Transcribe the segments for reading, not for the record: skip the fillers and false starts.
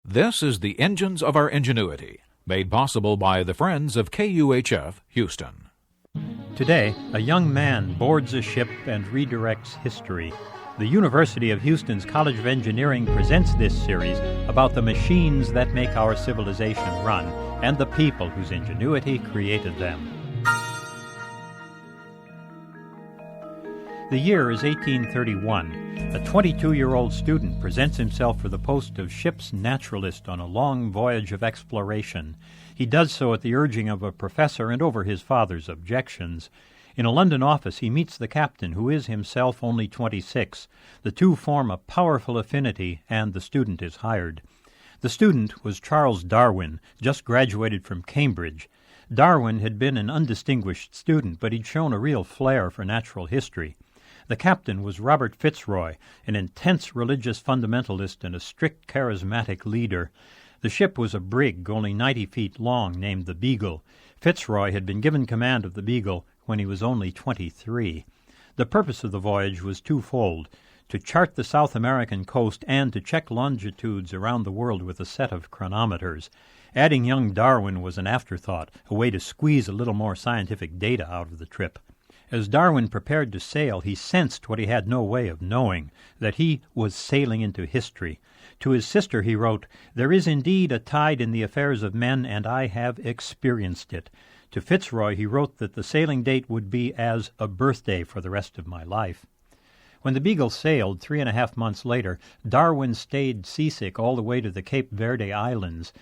This is the Engines of Our Ingenuity, made possible by the friends of KUHF Houston. Today, a young man boards a ship and redirects history. The University of Houston's College of Engineering presents this series about the machines that make our civilization run and the people whose ingenuity created them. The year is 1831. A 22-year-old student presents himself for the post of ship's naturalist on a long voyage of exploration. He does so at the urging of a professor and over his father's objections. In a London office, he meets the captain, who is himself only 26. The two form a powerful affinity, and the student is hired. The student was Charles Darwin, just graduated from Cambridge. Darwin had been an undistinguished student, but he'd shown a real flair for natural history. The captain was Robert Fitzroy, an intense religious fundamentalist and a strict charismatic leader. The ship was a brig only 90 feet long named the Beagle. Fitzroy had been given command of the Beagle when he was only 23. The purpose of the voyage was twofold: to chart the South American coast and to check longitudes around the world with a set of chronometers. Adding young Darwin was an afterthought, a way to squeeze a little more scientific data out of the trip. As Darwin prepared to sail, he sensed what he had no way of knowing, that he was sailing into history. To his sister he wrote, "There is indeed a tide in the affairs of men, and I have experienced it." To Fitzroy he wrote that the sailing date would be as a birthday for the rest of my life. When the Beagle sailed 3.5 months later, Darwin stayed seasick all the way to the Cape Verde Islands.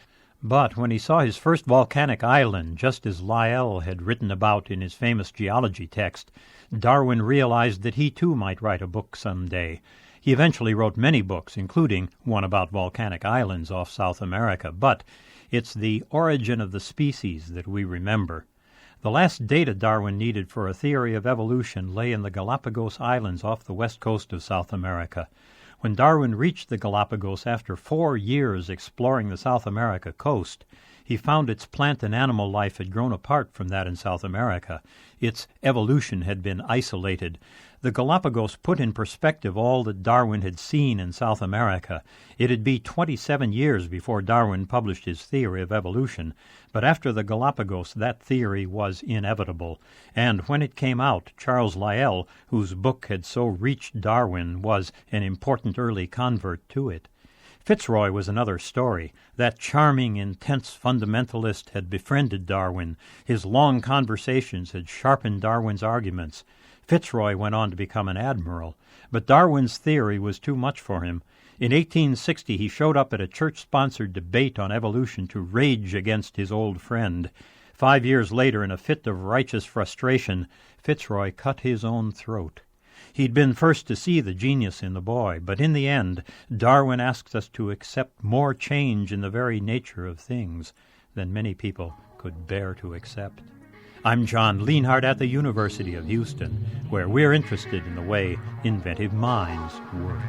But when he saw his first volcanic island, just as Lyell had written about in his famous geology text, Darwin realized that he too might write a book someday. He eventually wrote many books, including one about volcanic islands off South America, but it's the origin of the species that we remember. The last data Darwin needed for a theory of evolution lay in the Galapagos Islands off the west coast of South America. When Darwin reached the Galapagos after 4 years exploring the South America coast, he found its plant and animal life had grown apart from that in South America. Its evolution had been isolated. The Galapagos put in perspective all that Darwin had seen in South America. It'd be 27 years before Darwin published his theory of evolution, but after the Galapagos that theory was inevitable. And when it came out, Charles Lyell, whose book had so reached Darwin, was an important early convert to it. Fitzroy was another story. That charming, intense fundamentalist had befriended Darwin. His long conversations had sharpened Darwin's arguments. Fitzroy went on to become an admiral, but Darwin's theory was too much for him. In 1860 he showed up at a church-sponsored debate on evolution to rage against his old friend. 5 years later, in a fit of righteous frustration, Fitzroy cut his own throat. He'd been first to see the genius in the boy, but in the end, Darwin asks us to accept more change in the very nature of things than many people could bear to accept. I'm John Lienhardt at the University of Houston, where we're interested in the way inventive minds work.